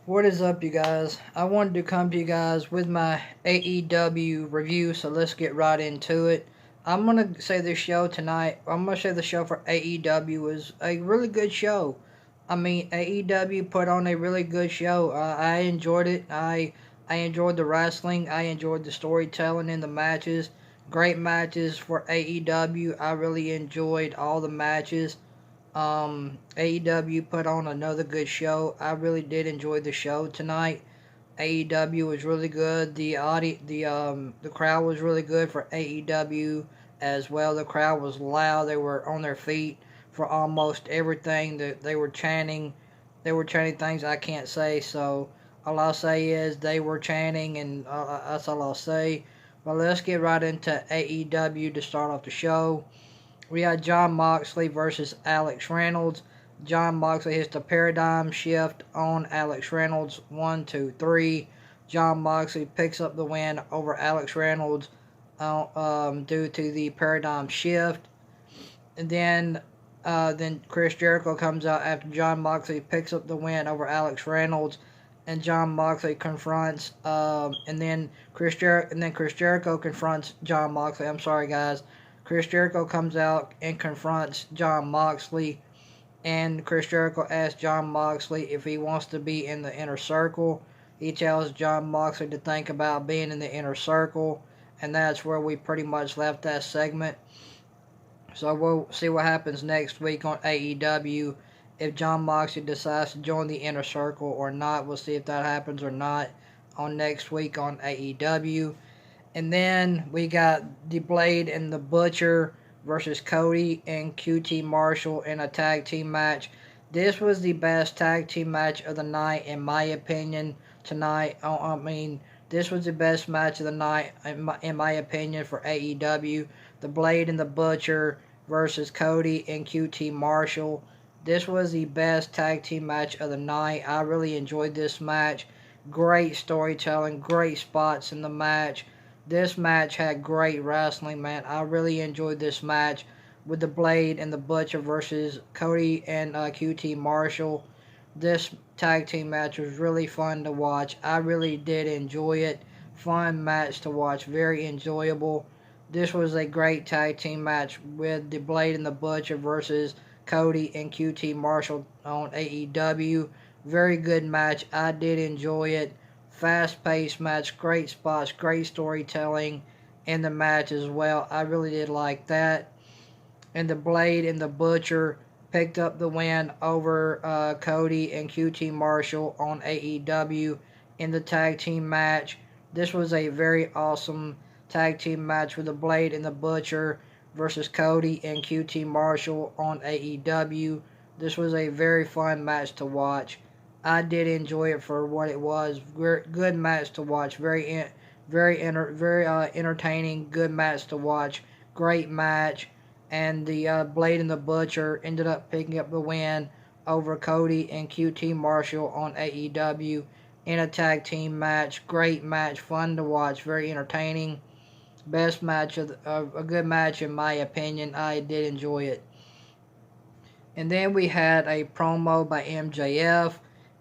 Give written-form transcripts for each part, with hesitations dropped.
What is up, you guys? I wanted to come to you guys with my AEW review, so let's get right into it. I'm gonna say the show tonight. I'm gonna say the show for AEW was a really good show. I mean, AEW put on a really good show. I enjoyed it. I enjoyed the wrestling. I enjoyed the storytelling in the matches. Great matches for AEW. I really enjoyed all the matches. AEW put on another good show. I really did enjoy the show tonight. AEW was really good. The crowd was really good for AEW as well. The crowd was loud. They were on their feet for almost everything that they were chanting. They were chanting things I can't say. So all I'll say is they were chanting, and that's all I'll say. But let's get right into AEW to start off the show. We had Jon Moxley versus Alex Reynolds. Jon Moxley hits the paradigm shift on Alex Reynolds. 1, 2, 3. Jon Moxley picks up the win over Alex Reynolds due to the paradigm shift. And then Chris Jericho comes out after Jon Moxley picks up the win over Alex Reynolds, and Jon Moxley confronts, and then Chris Jericho confronts Jon Moxley. I'm sorry, guys. Chris Jericho comes out and confronts Jon Moxley, and Chris Jericho asks Jon Moxley if he wants to be in the inner circle. He tells Jon Moxley to think about being in the inner circle, and that's where we pretty much left that segment. So we'll see what happens next week on AEW. If Jon Moxley decides to join the inner circle or not, we'll see if that happens or not on next week on AEW. And then we got the Blade and the Butcher versus Cody and QT Marshall in a tag team match. This was the best tag team match of the night, in my opinion, tonight. I mean, this was the best match of the night, in my opinion, for AEW. The Blade and the Butcher versus Cody and QT Marshall. This was the best tag team match of the night. I really enjoyed this match. Great storytelling, great spots in the match. This match had great wrestling, man. I really enjoyed this match with the Blade and the Butcher versus Cody and QT Marshall. This tag team match was really fun to watch. I really did enjoy it. Fun match to watch, very enjoyable. This was a great tag team match with the Blade and the Butcher versus Cody and QT Marshall on AEW. Very good match. I did enjoy it. Fast-paced match, great spots, great storytelling in the match as well. I really did like that. And the Blade and the Butcher picked up the win over Cody and QT Marshall on AEW in the tag team match. This was a very awesome tag team match with the Blade and the Butcher versus Cody and QT Marshall on AEW. This was a very fun match to watch. I did enjoy it for what it was. Good match to watch. Very entertaining. Good match to watch. Great match. And the Blade and the Butcher ended up picking up the win over Cody and QT Marshall on AEW in a tag team match. Great match. Fun to watch. Very entertaining. Best match of a good match in my opinion. I did enjoy it. And then we had a promo by MJF.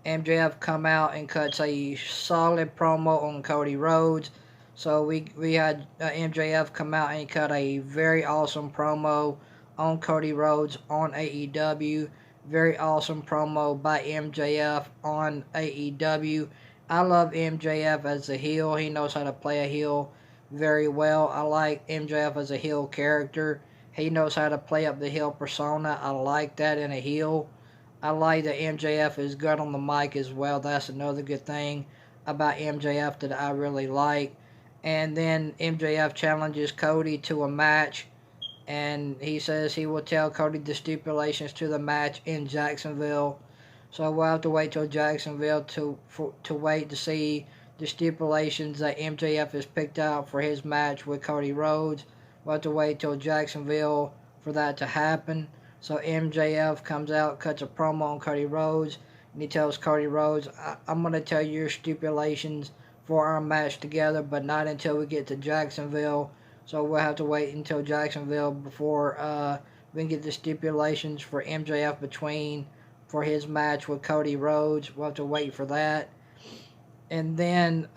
MJF come out and cuts a solid promo on Cody Rhodes. So we had MJF come out and he cut a very awesome promo on Cody Rhodes on AEW. Very awesome promo by MJF on AEW. I love MJF as a heel. He knows how to play a heel very well. I like MJF as a heel character. He knows how to play up the heel persona. I like that in a heel. I like that MJF is good on the mic as well. That's another good thing about MJF that I really like. And then MJF challenges Cody to a match. And he says he will tell Cody the stipulations to the match in Jacksonville. So we'll have to wait till Jacksonville to wait to see the stipulations that MJF has picked out for his match with Cody Rhodes. We'll have to wait till Jacksonville for that to happen. So MJF comes out, cuts a promo on Cody Rhodes, and he tells Cody Rhodes, I'm going to tell you your stipulations for our match together, but not until we get to Jacksonville. So we'll have to wait until Jacksonville before we can get the stipulations for MJF for his match with Cody Rhodes. We'll have to wait for that. And then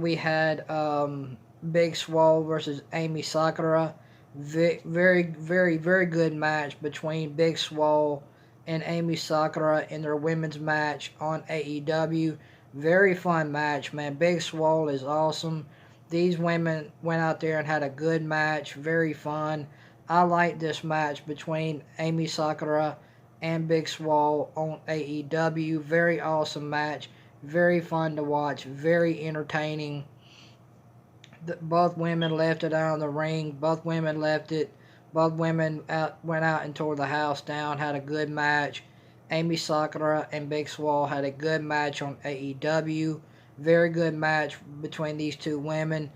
we had Big Swole versus Amy Sakura. Very, very, very good match between Big Swole and Amy Sakura in their women's match on AEW. Very fun match, man. Big Swole is awesome. These women went out there and had a good match. Very fun. I like this match between Amy Sakura and Big Swole on AEW. Very awesome match. Very fun to watch. Very entertaining. Both women left it out on the ring. Both women left it. Both women went out and tore the house down. Had a good match. Amy Sakura and Big Swole had a good match on AEW. Very good match between these two women.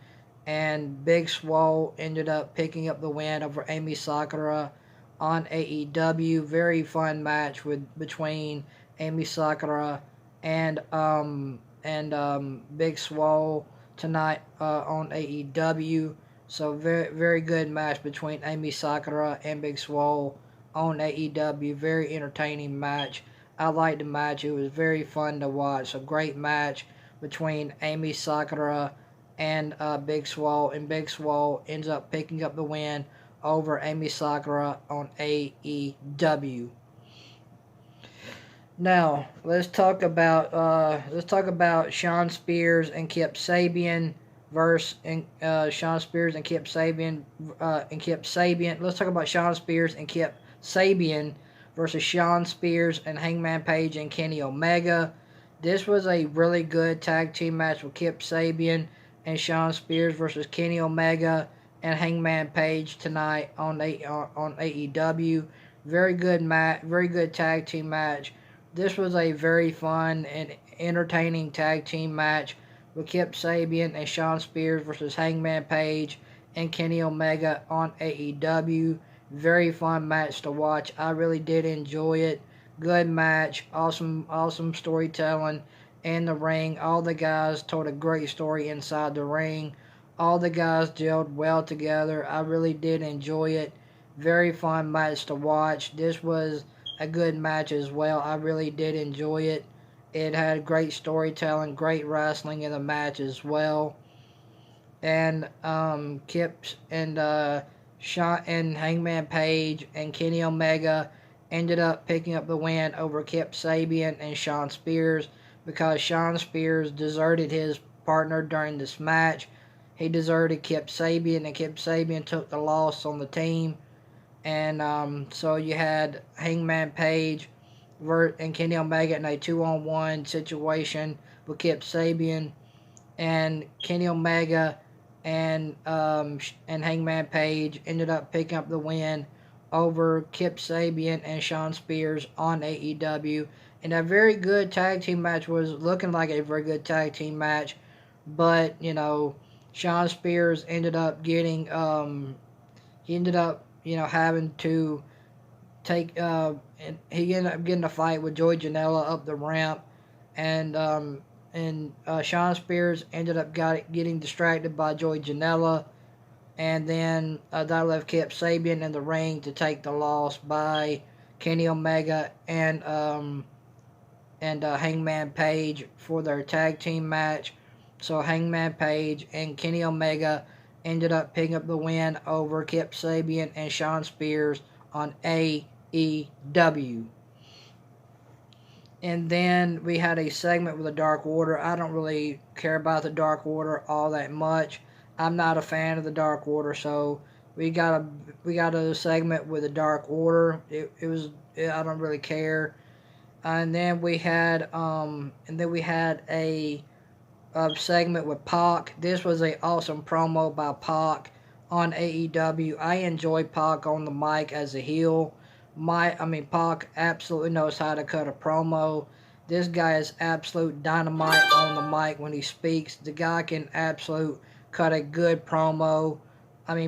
And Big Swole ended up picking up the win over Amy Sakura on AEW. Very fun match between Amy Sakura and Big Swole tonight on AEW. So very, very good match between Amy Sakura and Big Swole on AEW. Very entertaining match. I liked the match. It was very fun to watch. A great match between Amy Sakura and Big Swole. And Big Swole ends up picking up the win over Amy Sakura on AEW. Now let's talk about Shawn Spears and Kip Sabian versus Shawn Spears and Kip Sabian Let's talk about Shawn Spears and Kip Sabian versus Shawn Spears and Hangman Page and Kenny Omega. This was a really good tag team match with Kip Sabian and Shawn Spears versus Kenny Omega and Hangman Page tonight on AEW. Very good match, very good tag team match. This was a very fun and entertaining tag team match with Kip Sabian and Shawn Spears versus Hangman Page and Kenny Omega on AEW. Very fun match to watch. I really did enjoy it. Good match. Awesome storytelling in the ring. All the guys told a great story inside the ring. All the guys gelled well together. I really did enjoy it. Very fun match to watch. This was a good match as well. I really did enjoy it. It had great storytelling, great wrestling in the match as well. And Kip and Shawn and Hangman Page and Kenny Omega ended up picking up the win over Kip Sabian and Shawn Spears because Shawn Spears deserted his partner during this match. He deserted Kip Sabian, and Kip Sabian took the loss on the team. And so you had Hangman Page and Kenny Omega in a 2-on-1 situation with Kip Sabian, and Kenny Omega and Hangman Page ended up picking up the win over Kip Sabian and Shawn Spears on AEW. And a very good tag team match, was looking like a very good tag team match, but Shawn Spears ended up getting having to take and he ended up getting a fight with Joey Janela up the ramp, and Shawn Spears ended up getting distracted by Joey Janela, and then that left Kip Sabian in the ring to take the loss by Kenny Omega and Hangman Page for their tag team match. So Hangman Page and Kenny Omega ended up picking up the win over Kip Sabian and Shawn Spears on AEW. And then we had a segment with the Dark Order. I don't really care about the Dark Order all that much. I'm not a fan of the Dark Order, so we got a segment with the Dark Order. I don't really care. And then we had a segment with Pac. This was an awesome promo by Pac on AEW. I enjoy Pac on the mic as a heel. Pac absolutely knows how to cut a promo. This guy is absolute dynamite on the mic when he speaks. The guy can absolutely cut a good promo.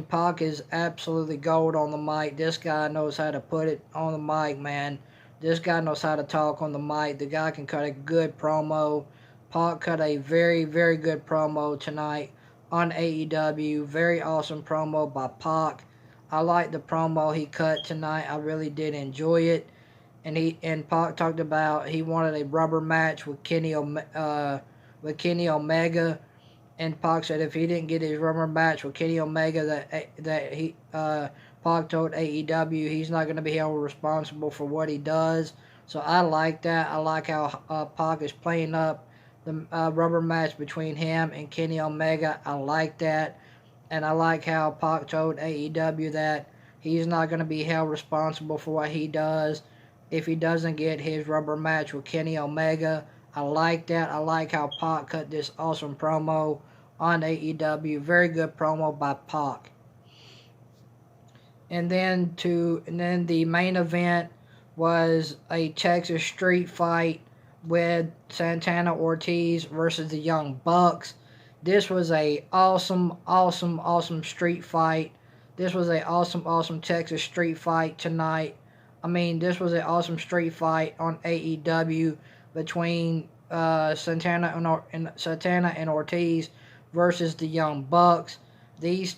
Pac is absolutely gold on the mic. This guy knows how to put it on the mic, man. This guy knows how to talk on the mic. The guy can cut a good promo. Pac cut a very, very good promo tonight on AEW. Very awesome promo by Pac. I like the promo he cut tonight. I really did enjoy it. and Pac talked about he wanted a rubber match with Kenny Omega, and Pac said if he didn't get his rubber match with Kenny Omega, Pac told AEW he's not going to be held responsible for what he does. So I like that. I like how Pac is playing up the rubber match between him and Kenny Omega. I like that. And I like how Pac told AEW that he's not going to be held responsible for what he does if he doesn't get his rubber match with Kenny Omega. I like that. I like how Pac cut this awesome promo on AEW. Very good promo by Pac. And then the main event was a Texas street fight with Santana Ortiz versus the Young Bucks. This was a awesome street fight. This was a awesome Texas street fight tonight. I mean, this was an awesome street fight on AEW between Santana and Ortiz versus the Young Bucks. These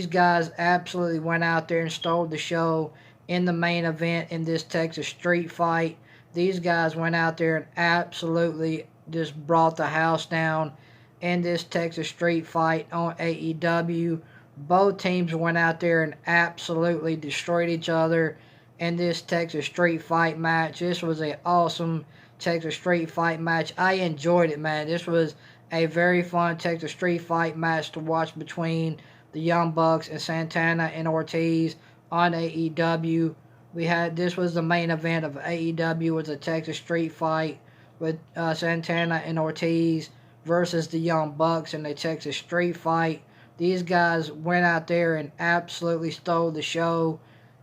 guys absolutely went out there and stole the show in the main event in this Texas street fight. These guys went out there and absolutely just brought the house down in this Texas street fight on AEW. Both teams went out there and absolutely destroyed each other in this Texas street fight match. This was an awesome Texas street fight match. I enjoyed it, man. This was a very fun Texas street fight match to watch between the Young Bucks and Santana and Ortiz on AEW. This was the main event of AEW, was a Texas street fight with Santana and Ortiz versus the Young Bucks in a Texas street fight. These guys went out there and absolutely stole the show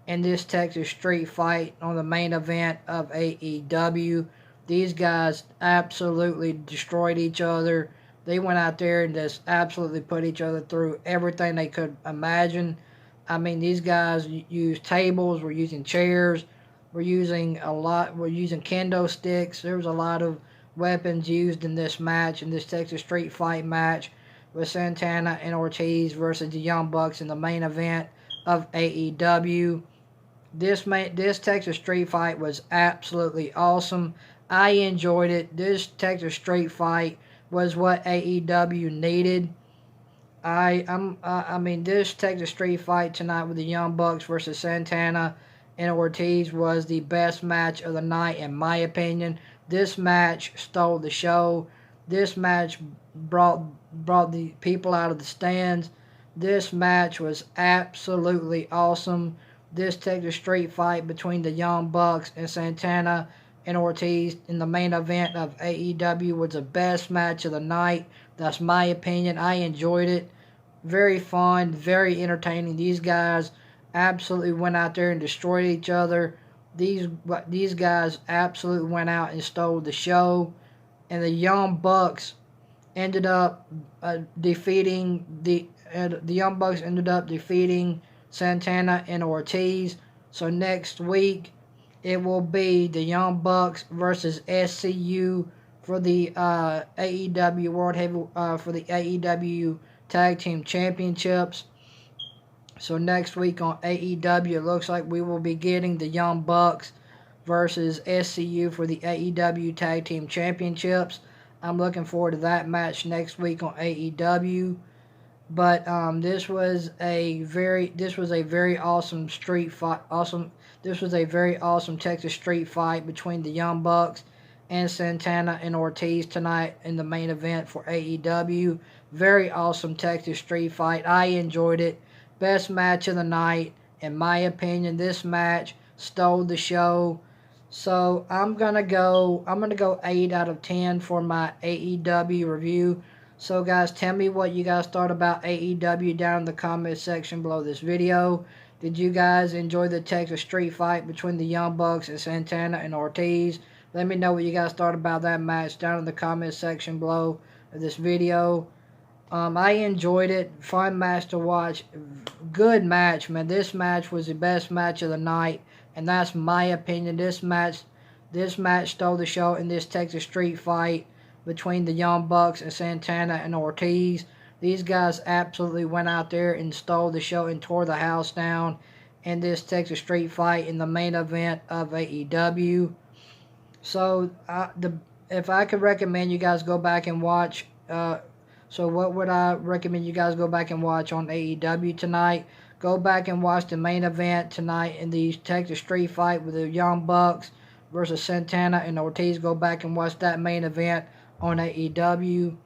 in this Texas street fight on the main event of AEW. These guys absolutely destroyed each other. They went out there and just absolutely put each other through everything they could imagine. I mean, these guys used tables, were using chairs, were using kendo sticks. There was a lot of weapons used in this match, in this Texas street fight match with Santana and Ortiz versus the Young Bucks in the main event of AEW. This Texas street fight was absolutely awesome. I enjoyed it. This Texas street fight was what AEW needed. I mean, this Texas street fight tonight with the Young Bucks versus Santana and Ortiz was the best match of the night, in my opinion. This match stole the show. This match brought the people out of the stands. This match was absolutely awesome. This Texas street fight between the Young Bucks and Santana and Ortiz in the main event of AEW was the best match of the night. That's my opinion. I enjoyed it. Very fun, very entertaining. These guys absolutely went out there and destroyed each other. These guys absolutely went out and stole the show. And the Young Bucks ended up defeating Santana and Ortiz. So next week it will be the Young Bucks versus SCU for the AEW for the AEW Tag Team Championships. So next week on AEW, it looks like we will be getting the Young Bucks versus SCU for the AEW Tag Team Championships. I'm looking forward to that match next week on AEW. But this was a very awesome street fight. This was a very awesome Texas street fight between the Young Bucks and Santana and Ortiz tonight in the main event for AEW. Very awesome Texas street fight. I enjoyed it. Best match of the night, in my opinion. This match stole the show. So I'm gonna go 8 out of 10 for my AEW review. So guys, tell me what you guys thought about AEW down in the comment section below this video. Did you guys enjoy the Texas street fight between the Young Bucks and Santana and Ortiz? Let me know what you guys thought about that match down in the comment section below this video. I enjoyed it. Fun match to watch. Good match, man. This match was the best match of the night, and that's my opinion. This match stole the show in this Texas street fight between the Young Bucks and Santana and Ortiz. These guys absolutely went out there and stole the show and tore the house down in this Texas Street Fight in the main event of AEW. So if I could recommend you guys go back and watch, so what would I recommend you guys go back and watch on AEW tonight? Go back and watch the main event tonight in the Texas Street Fight with the Young Bucks versus Santana and Ortiz. Go back and watch that main event on AEW.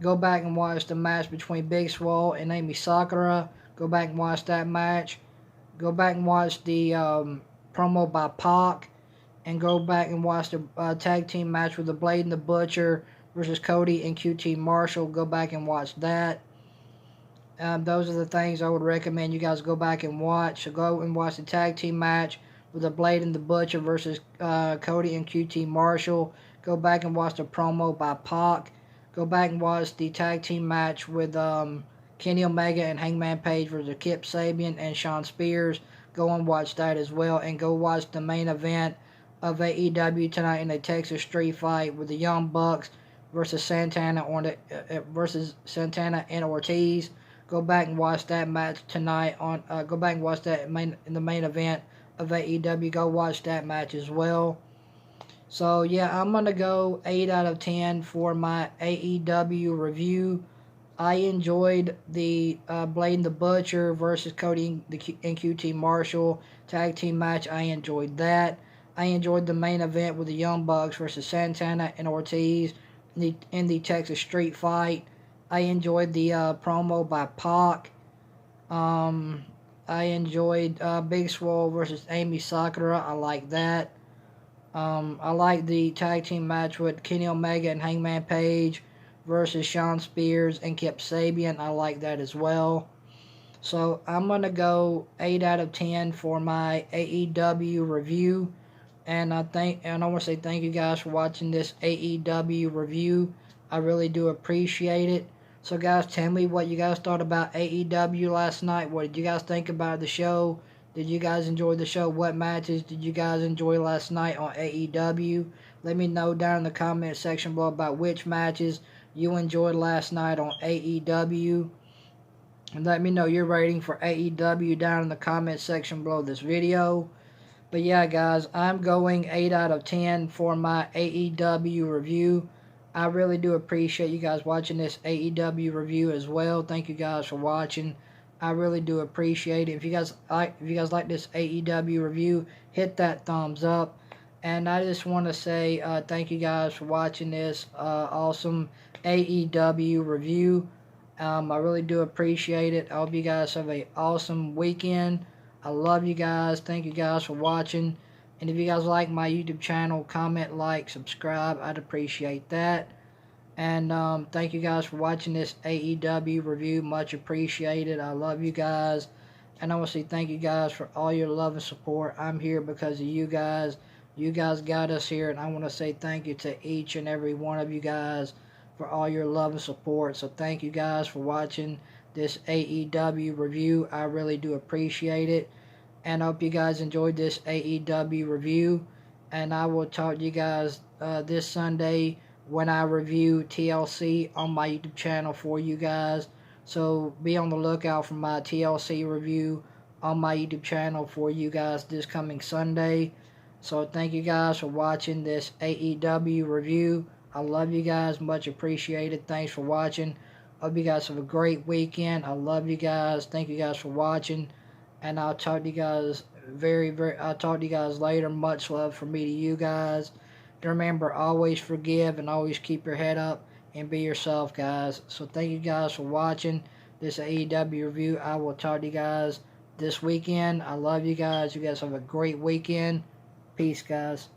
Go back and watch the match between Big Swole and Amy Sakura. Go back and watch that match. Go back and watch the promo by Pac. And go back and watch the tag team match with the Blade and the Butcher versus Cody and QT Marshall. Go back and watch that. Those are the things I would recommend you guys go back and watch. So go and watch the tag team match with the Blade and the Butcher versus Cody and QT Marshall. Go back and watch the promo by Pac. Go back and watch the tag team match with Kenny Omega and Hangman Page versus Kip Sabian and Shawn Spears. Go and watch that as well. And go watch the main event of AEW tonight in the Texas Street Fight with the Young Bucks versus Santana and Ortiz. Go back and watch that match tonight on. Go back and watch that in the main event of AEW. Go watch that match as well. So yeah, I'm gonna go 8 out of 10 for my AEW review. I enjoyed the Blade and the Butcher versus Cody and QT Marshall tag team match. I enjoyed that. I enjoyed the main event with the Young Bucks versus Santana and Ortiz in the Texas Street Fight. I enjoyed the promo by Pac. I enjoyed Big Swole versus Amy Sakura. I like that. I like the tag team match with Kenny Omega and Hangman Page versus Shawn Spears and Kip Sabian. I like that as well. So I'm going to go 8 out of 10 for my AEW review. And I want to say thank you guys for watching this AEW review. I really do appreciate it. So guys, tell me what you guys thought about AEW last night. What did you guys think about the show? Did you guys enjoy the show? What matches did you guys enjoy last night on AEW? Let me know down in the comment section below about which matches you enjoyed last night on AEW. And let me know your rating for AEW down in the comment section below this video. But yeah, guys, I'm going 8 out of 10 for my AEW review. I really do appreciate you guys watching this AEW review as well. Thank you guys for watching. I really do appreciate it. If you guys like this AEW review, hit that thumbs up. And I just want to say thank you guys for watching this awesome AEW review. I really do appreciate it. I hope you guys have an awesome weekend. I love you guys. Thank you guys for watching. And if you guys like my YouTube channel, comment, like, subscribe. I'd appreciate that. And thank you guys for watching this AEW review. Much appreciated. I love you guys. And I want to say thank you guys for all your love and support. I'm here because of you guys. You guys got us here. And I want to say thank you to each and every one of you guys for all your love and support. So thank you guys for watching this AEW review. I really do appreciate it. And I hope you guys enjoyed this AEW review. And I will talk to you guys this Sunday when I review TLC on my YouTube channel for you guys. So be on the lookout for my TLC review on my YouTube channel for you guys this coming Sunday. So thank you guys for watching this AEW review. I love you guys. Much appreciated. Thanks for watching. Hope you guys have a great weekend. I love you guys. Thank you guys for watching. And I'll talk to you guys I'll talk to you guys later. Much love from me to you guys. Remember, always forgive and always keep your head up and be yourself, guys. So thank you guys for watching this AEW review. I will talk to you guys this weekend. I love you guys. You guys have a great weekend. Peace, guys.